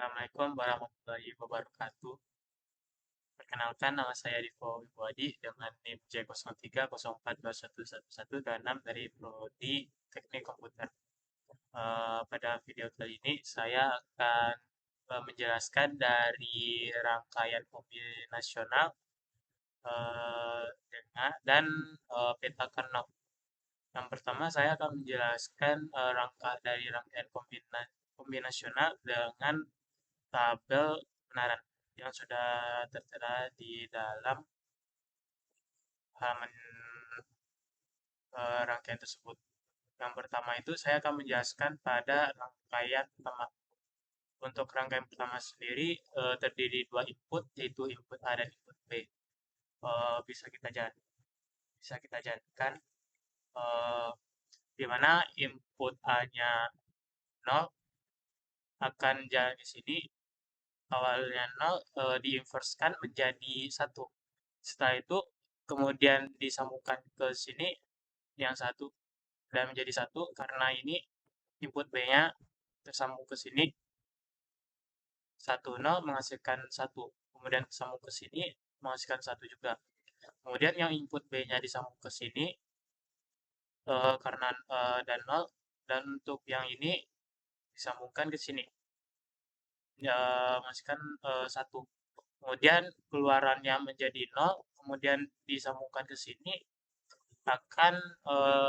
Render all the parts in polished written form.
Assalamualaikum warahmatullahi wabarakatuh. Perkenalkan, nama saya Divo Wiboadi dengan NIM J0304211126 dari Prodi Teknik Komputer. Pada video kali ini saya akan menjelaskan dari rangkaian kombinasional dan peta kernel. Yang pertama saya akan menjelaskan dari rangkaian kombinasional dengan tabel kebenaran yang sudah tertera di dalam halaman rangkaian tersebut. Yang pertama itu saya akan menjelaskan pada rangkaian pertama. Untuk rangkaian pertama sendiri terdiri dua input, yaitu input A dan input B. Bisa kita jadikan di mana input A-nya 0 akan jalan di sini, awalnya 0 diinverskan menjadi 1. Setelah itu kemudian disambungkan ke sini yang 1 dan menjadi 1 karena ini input B-nya tersambung ke sini 1 0 menghasilkan 1. Kemudian tersambung ke sini menghasilkan 1 juga. Kemudian yang input B-nya disambung ke sini karena dan 0 dan untuk yang ini disambungkan ke sini menghasilkan 1. Kemudian keluarannya menjadi 0, kemudian disambungkan ke sini akan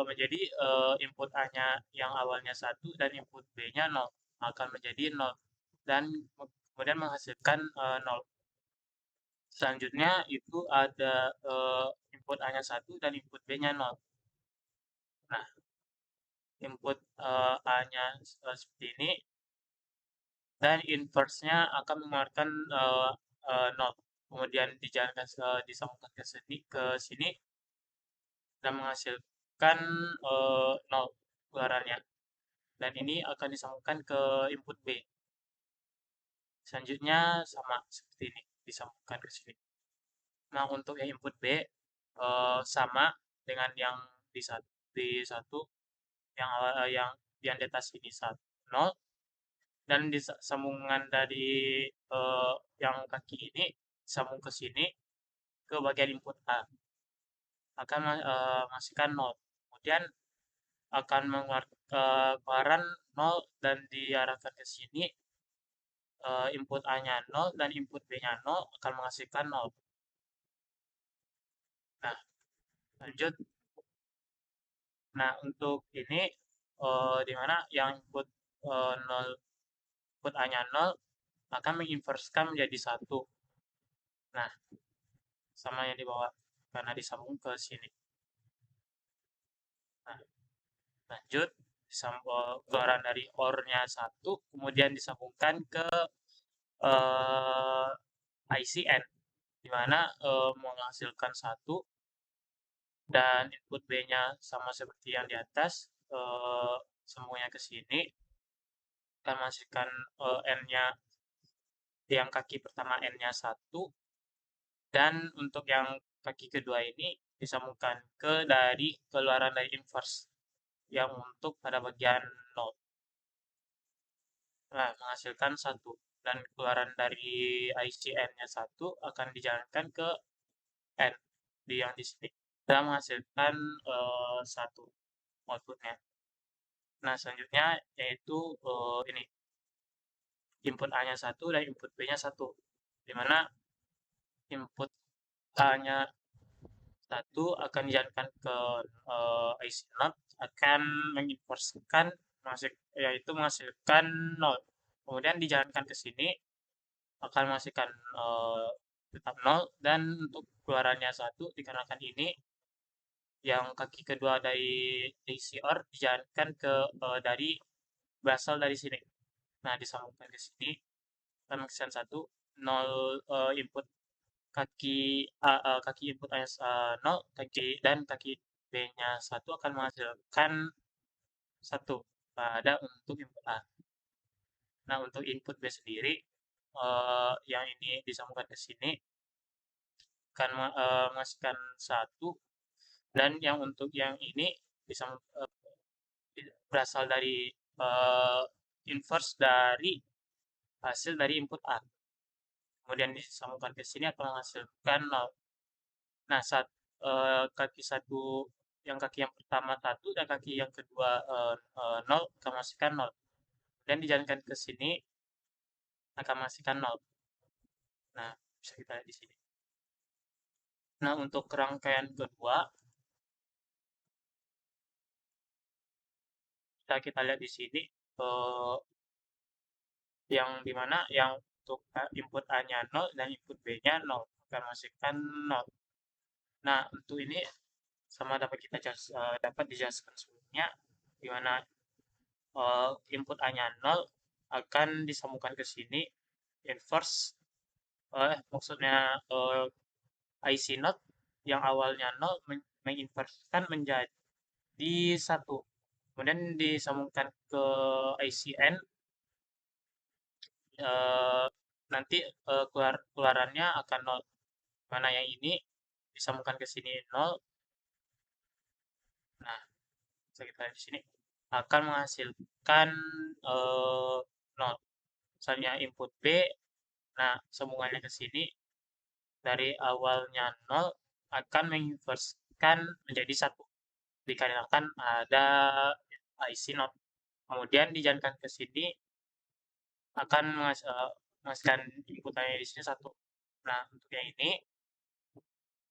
menjadi input A-nya yang awalnya 1 dan input B-nya 0 akan menjadi 0 dan kemudian menghasilkan 0. Selanjutnya itu ada input A-nya 1 dan input B-nya 0. Nah, input A-nya seperti ini dan inverse-nya akan mengeluarkan 0. Kemudian dijalankan disambungkan ke sini dan menghasilkan 0 keluarannya. Dan ini akan disambungkan ke input B. Selanjutnya sama seperti ini, disambungkan ke sini. Nah, untuk yang input B sama dengan yang di satu yang yang di atas ini 0 dan sambungan dari yang kaki ini sambung ke sini ke bagian input A akan menghasilkan 0. Kemudian akan mengeluarkan 0 dan diarahkan ke sini input A-nya 0 dan input B-nya 0 akan menghasilkan 0. Nah, lanjut. Nah, untuk ini di mana yang input 0 input A-nya 0 akan menginverskan menjadi 1. Nah, sama yang di bawah karena disambung ke sini. Nah, lanjut keluaran dari OR-nya 1 kemudian disambungkan ke ICN di mana menghasilkan 1 dan input B-nya sama seperti yang di atas sambungnya ke sini akan menghasilkan N-nya yang kaki pertama N-nya 1 dan untuk yang kaki kedua ini disambungkan ke dari keluaran dari inverse yang untuk pada bagian 0. Nah, menghasilkan 1 dan keluaran dari ICN-nya 1 akan dijalankan ke N di yang di sini dan menghasilkan 1 outputnya. Nah, selanjutnya yaitu ini input A-nya 1 dan input B-nya 1 di mana input A-nya 1 akan dijalankan ke IC0 akan menginverskan yaitu menghasilkan 0. Kemudian dijalankan ke sini akan menghasilkan tetap 0 dan untuk keluarannya 1 dikarenakan ini yang kaki kedua dari AC OR dijalankan ke berasal dari sini. Nah, disambungkan ke sini akan menghasilkan 1 0 input kaki kaki input A 0 dan kaki B-nya 1 akan menghasilkan 1 pada untuk input A. Nah, untuk input B sendiri yang ini disambungkan ke sini akan menghasilkan 1 dan yang untuk yang ini berasal dari inverse dari hasil dari input A. Kemudian disambungkan ke sini akan menghasilkan 0. Nah, kaki satu yang kaki yang pertama 1 dan kaki yang kedua 0 akan menghasilkan 0. Dan dijalankan ke sini akan menghasilkan 0. Nah, bisa kita lihat di sini. Nah, untuk rangkaian kedua, bisa kita lihat di sini yang dimana yang untuk input A-nya 0 dan input B-nya 0 akan menghasilkan 0. Nah, untuk ini sama dapat dijelaskan sebelumnya, di mana input A-nya 0 akan disambungkan ke sini inverse, maksudnya IC not yang awalnya 0 menginverskan menjadi 1. Kemudian disambungkan ke ICN, nanti keluarannya akan 0. Mana yang ini disambungkan ke sini 0. Nah, bisa kita lihat di sini akan menghasilkan 0. Misalnya input B, nah sambungannya ke sini dari awalnya 0 akan menginverskan menjadi 1 dikarenakan ada IC not. Kemudian dijalankan ke sini akan menghasilkan inputannya di sini 1. Nah, untuk yang ini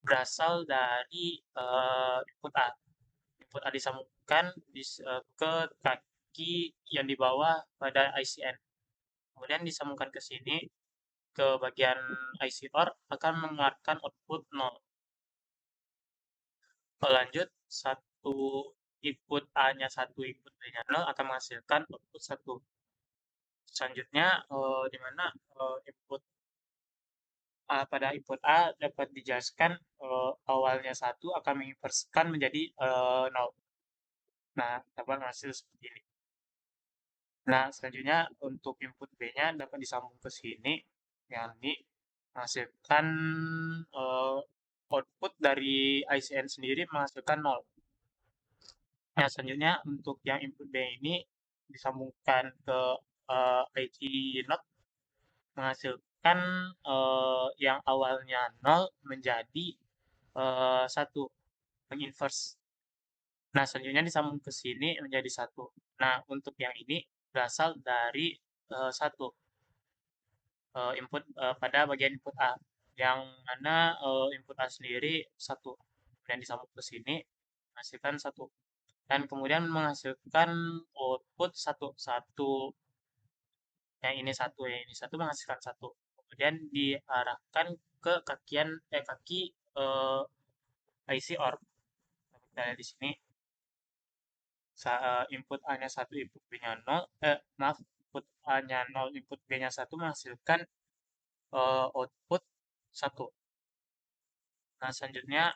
berasal dari input A. Input A disambungkan ke kaki yang di bawah pada ICN. Kemudian disambungkan ke sini ke bagian IC OR akan mengeluarkan output 0. Lanjut, satu input A-nya 1, input B-nya 0 akan menghasilkan output 1. Selanjutnya, di mana input pada input A dapat dijelaskan awalnya 1 akan menginverskan menjadi 0. Nah, dapat hasil seperti ini. Nah, selanjutnya untuk input B-nya dapat disambung ke sini, yakni menghasilkan output dari ICN sendiri menghasilkan 0. Nah, selanjutnya untuk yang input B ini disambungkan ke IC not menghasilkan yang awalnya 0 menjadi 1, menginverse. Nah, selanjutnya disambung ke sini menjadi 1. Nah, untuk yang ini berasal dari 1 input pada bagian input A, yang mana input A sendiri 1 dan disambung ke sini menghasilkan 1 dan kemudian menghasilkan output 1 yang ini 1 yang ini 1 menghasilkan 1, kemudian diarahkan ke kaki IC OR. Kita lihat di sini input A-nya 1, input B-nya 0, maaf, input A-nya 0, input B-nya 1 menghasilkan output 1. Nah, selanjutnya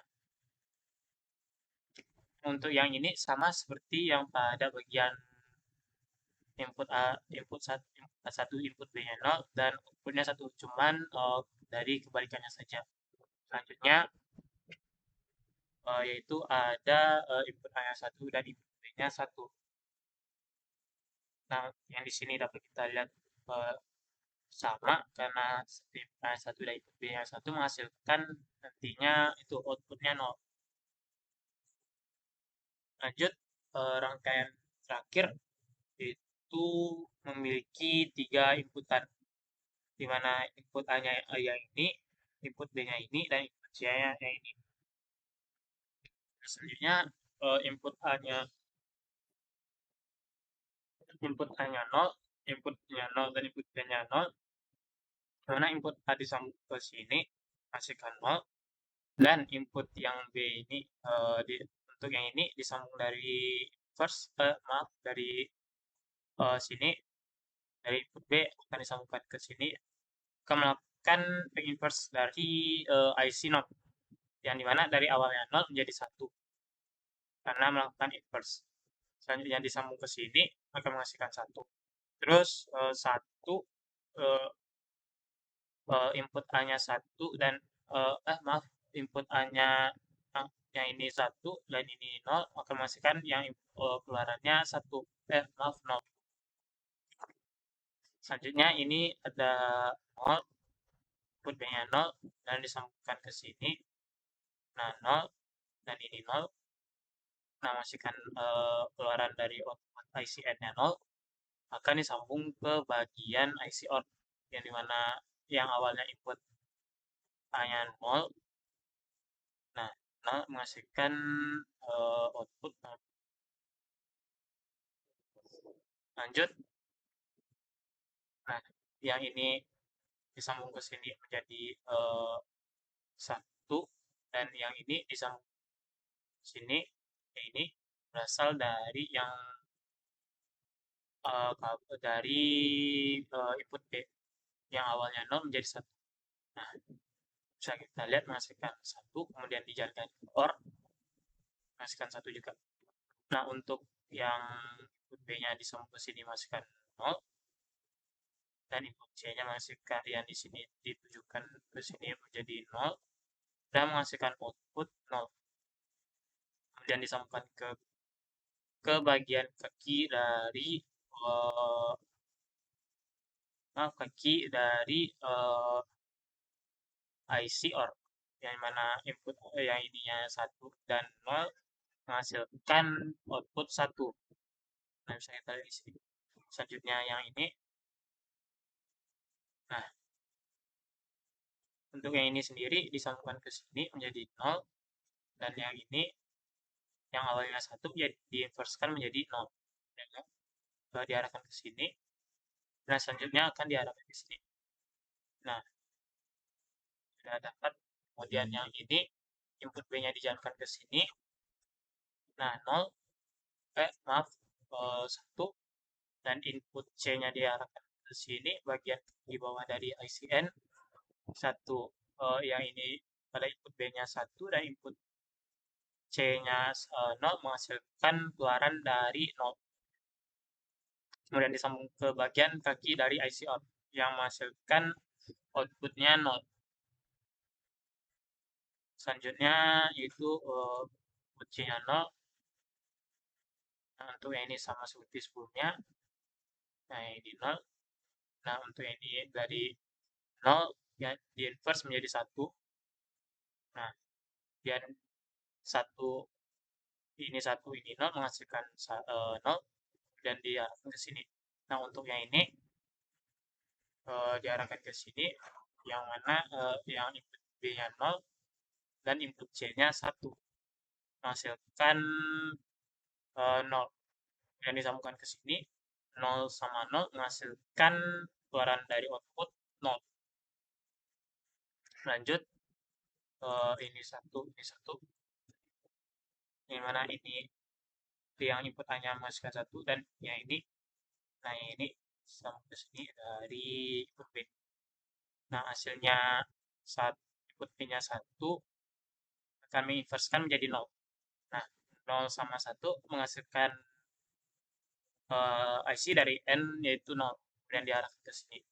untuk yang ini sama seperti yang pada bagian input A1, input B-nya 0 dan outputnya 1, cuman dari kebalikannya saja. Selanjutnya yaitu ada input A-nya 1 dan input B-nya 1. Nah, yang di sini dapat kita lihat sama karena input A1 dan input B-nya 1 menghasilkan nantinya itu outputnya 0. Lanjut, rangkaian terakhir itu memiliki 3 inputan, di mana input A-nya yang ini, input B-nya ini, dan input C-nya yang ini. Selanjutnya input A-nya 0, inputnya 0 dan input B-nya 0. Karena input A disambung ke sini hasilkan 0 dan input yang B ini untuk yang ini disambung dari dari sini, dari input B akan disambungkan ke sini akan melakukan inverse dari IC not yang dimana dari awalnya 0 menjadi 1 karena melakukan inverse. Selanjutnya disambung ke sini akan menghasilkan 1. Terus 1 input A-nya 1 dan maaf, input A-nya yang ini 1 dan ini 0 akan menghasilkan yang keluarannya 1. Maaf, 0. Selanjutnya ini ada 0, input B-nya 0, dan disambungkan ke sini. Nah, 0, dan ini 0. Nah, masukkan keluaran dari output ICN-nya 0, akan disambung ke bagian IC out, yang dimana yang awalnya input A-nya 0. Nah, 0 menghasilkan output 0. Lanjut. Nah, yang ini disambung ke sini menjadi 1, dan yang ini disambung ke sini. Ini berasal dari yang dari input B yang awalnya 0 menjadi 1. Nah, bisa kita lihat menghasilkan 1, kemudian dijalankan ke OR, menghasilkan 1 juga. Nah, untuk yang input B-nya disambung ke sini menghasilkan 0, dan input C-nya menghasilkan yang di sini ditujukan ke sini menjadi 0, dan menghasilkan output 0. Kemudian disambungkan ke bagian kaki dari IC OR, yang mana input yang ininya 1 dan 0 menghasilkan output 1. Nah, bisa kita lihat di sini. Selanjutnya yang ini. Nah, untuk yang ini sendiri disambungkan ke sini menjadi 0, dan yang ini yang awalnya 1 ya diinverskan menjadi 0. Dan diarahkan ke sini. Nah, selanjutnya akan diarahkan ke sini. Nah, sudah dapat. Kemudian yang ini input B-nya dijalankan ke sini. Nah, 1, dan input C-nya diarahkan ke sini, bagian di bawah dari ICN 1. Yang ini pada input B-nya 1, dan input C-nya 0 menghasilkan keluaran dari 0. Kemudian disambung ke bagian kaki dari IC out yang menghasilkan outputnya 0. Selanjutnya itu input C-nya 0. Nah, untuk yang ini sama seperti sebelumnya. Nah, ini 0. Nah, untuk yang ini dari 0 ya di inverse menjadi 1. Nah, dan 1 ini 1 ini 0 menghasilkan 0, dan diarahkan ke sini. Nah, untuk yang ini diarahkan ke sini, yang mana yang input B-nya 0 dan input C-nya 1 menghasilkan 0, dan disambungkan ke sini. 0 sama 0 menghasilkan keluaran dari output 0. Lanjut, ini 1, ini 1, yang mana ini yang input A-nya menghasilkan 1, dan yang ini, nah yang ini sama ke sini dari input B. Nah, hasilnya saat input B-nya 1 akan menginverskan menjadi 0. Nah, 0 sama 1 menghasilkan IC dari N yaitu 0, dan diarahkan ke sini.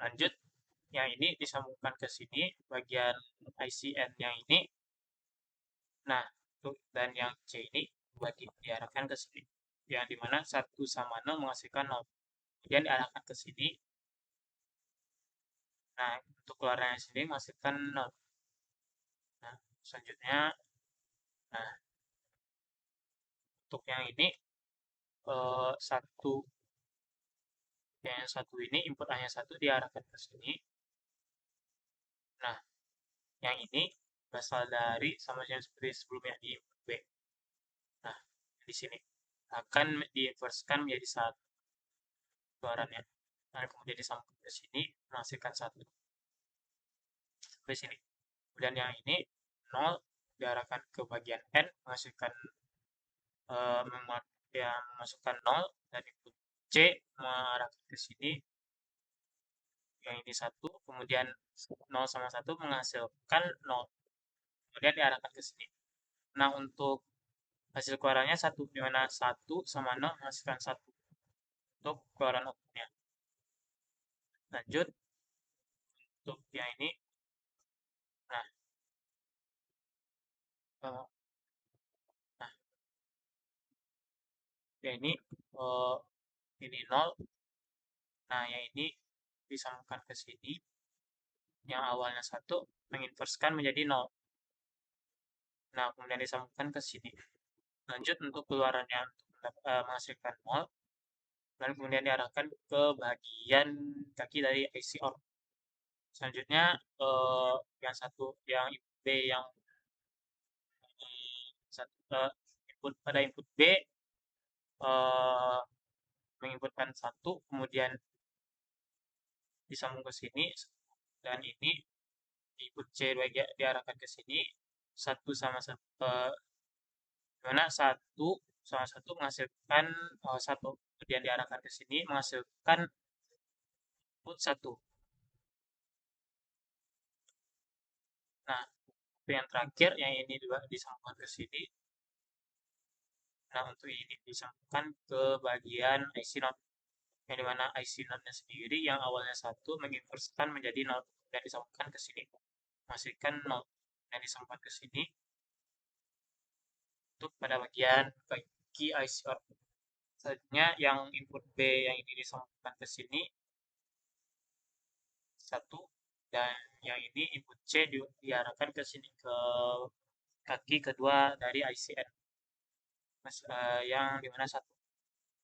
Lanjut, yang ini disambungkan ke sini, bagian ICN yang ini. Nah, dan yang C ini diarahkan ke sini, yang dimana 1 sama 0 menghasilkan 0. Kemudian diarahkan ke sini. Nah, untuk keluarannya sendiri menghasilkan 0. Nah, selanjutnya, nah, untuk yang ini, 1, yang 1 ini input A-nya 1 diarahkan ke sini. Nah, yang ini berasal dari sama yang seperti sebelumnya di input B. Nah, di sini akan diinverskan menjadi 1 keluarannya. Nah, kemudian disambung ke sini menghasilkan 1. Sampai sini. Kemudian yang ini 0 diarahkan ke bagian N menghasilkan memasukkan 0, dan input C mengarahkan ke sini. Yang ini 1, kemudian 0 sama 1 menghasilkan 0. Kemudian diarahkan ke sini. Nah, untuk hasil keluarannya 1, di mana 1 sama 0 menghasilkan 1 untuk keluaran outputnya. Lanjut, untuk yang ini. Nah, yang ini 0, Nah, yang ini disambungkan ke sini, yang awalnya 1 menginverskan menjadi 0. Nah, kemudian disambungkan ke sini. Lanjut untuk keluarannya untuk menghasilkan 0, dan kemudian diarahkan ke bagian kaki dari IC OR. Selanjutnya, yang satu, yang input B yang input pada input B menginputkan 1, kemudian disambung ke sini, dan ini input C diarahkan ke sini, 1 sama 1, dimana 1 sama 1 menghasilkan 1, kemudian diarahkan ke sini menghasilkan input 1. Nah, yang terakhir yang ini juga disambungkan ke sini. Nah, untuk ini disambungkan ke bagian IC not, yang dimana IC not-nya sendiri yang awalnya 1 menginverskan menjadi 0 dan disambungkan ke sini menghasilkan 0 dan disambungkan ke sini untuk pada bagian key IC or. Selanjutnya yang input B yang ini disambungkan ke sini 1, dan yang ini input C diarahkan ke sini ke kaki kedua dari ICN yang dimana 1,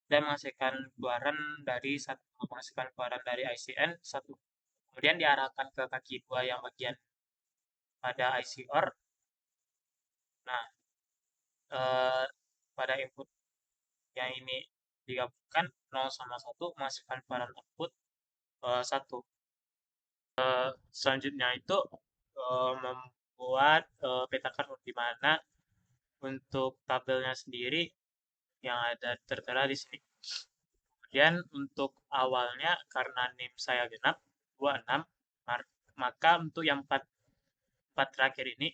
dan menghasilkan keluaran dari ICN 1. Kemudian diarahkan ke kaki 2 yang bagian pada IC OR. Nah, pada input yang ini digabungkan 0 sama 1 menghasilkan keluaran output 1. Selanjutnya itu membuat peta kartu di mana untuk tabelnya sendiri yang ada tertera di sini. Kemudian untuk awalnya karena NIM saya genap 26, maka untuk yang 4 terakhir ini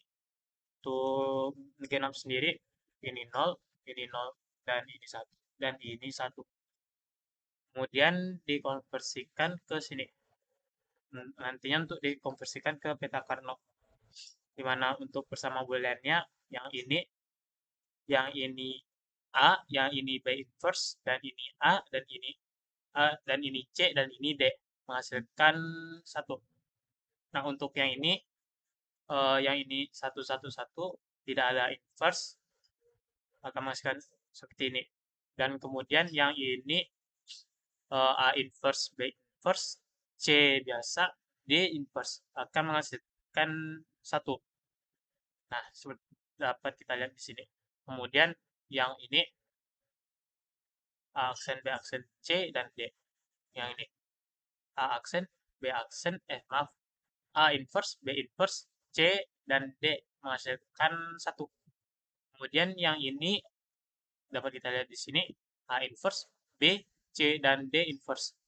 untuk genap sendiri ini 0, dan ini 1, dan ini 1. Kemudian dikonversikan ke sini. Nantinya untuk dikonversikan ke peta Carnot, di mana untuk bersama booleannya yang ini A, yang ini B inverse, dan ini A, dan ini A, dan ini C, dan ini D, menghasilkan 1. Nah, untuk yang ini 1, 1, 1, tidak ada inverse, akan menghasilkan seperti ini. Dan kemudian yang ini A inverse, B inverse, C biasa, D inverse, akan menghasilkan 1. Nah, seperti dapat kita lihat di sini. Kemudian yang ini A aksen, B aksen, C, dan D. Yang ini A aksen, B aksen, maaf, A inverse, B inverse, C, dan D menghasilkan 1. Kemudian yang ini dapat kita lihat di sini A inverse, B, C, dan D inverse.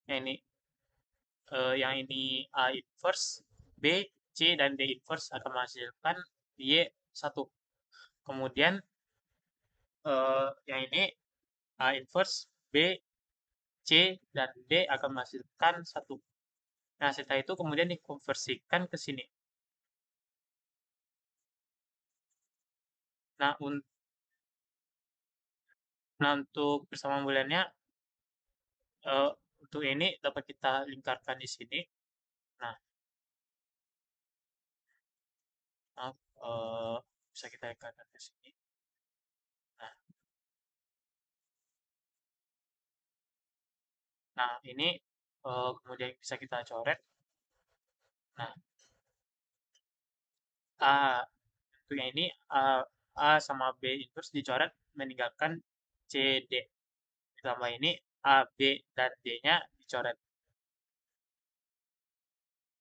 Yang ini A inverse, B, C, dan D inverse akan menghasilkan Y 1. Kemudian yang ini A inverse, B, C, dan D akan menghasilkan 1. Nah, setelah itu kemudian dikonversikan ke sini. Nah, untuk persamaan booleannya untuk ini dapat kita lingkarkan di sini. Nah, bisa kita lingkarkan di sini. Nah, ini kemudian bisa kita coret. Nah, A untuk yang ini A sama B inverse dicoret meninggalkan C, D. Ditambah ini A, B, dan D-nya dicoret.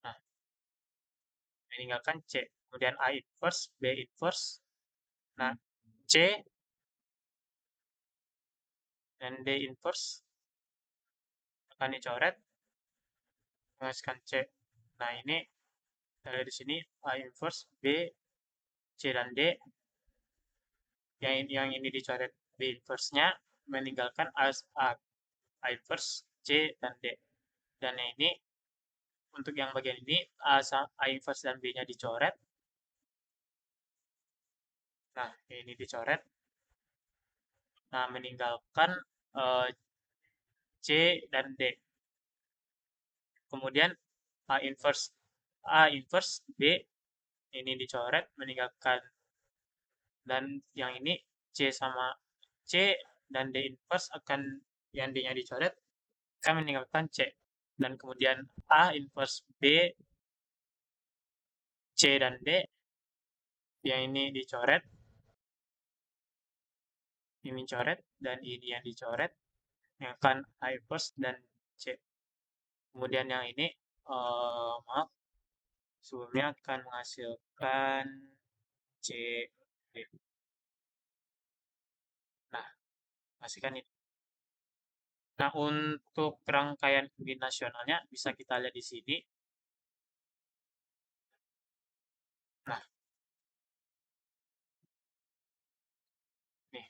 Nah, meninggalkan C. Kemudian A inverse, B inverse. Nah, C dan D inverse akan dicoret menghasilkan C. Nah, ini dari di sini A inverse, B, C, dan D. Yang ini dicoret B inverse-nya meninggalkan A inverse, C, dan D. Dan yang ini untuk yang bagian ini A inverse dan B-nya dicoret. Nah, ini dicoret. Nah, meninggalkan C dan D. kemudian A inverse B ini dicoret meninggalkan, dan yang ini C sama C dan D inverse akan, yang D-nya dicoret akan meninggalkan C, dan kemudian A inverse B, C dan D yang ini dicoret, ini coret, dan ini yang dicoret yang akan A inverse dan C. Kemudian yang ini maaf, sebelumnya akan menghasilkan C, D. Nah, hasilkan ini. Nah, untuk rangkaian kombinasionalnya bisa kita lihat di sini. Nah, nih,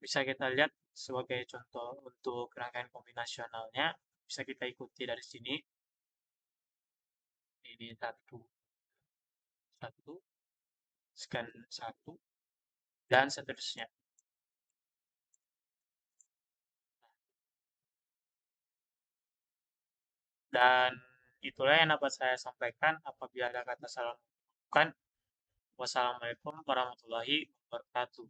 bisa kita lihat sebagai contoh untuk rangkaian kombinasionalnya, bisa kita ikuti dari sini. Ini satu, satu, sekian satu, dan seterusnya. Dan itulah yang dapat saya sampaikan. Apabila ada kata salah, wassalamualaikum warahmatullahi wabarakatuh.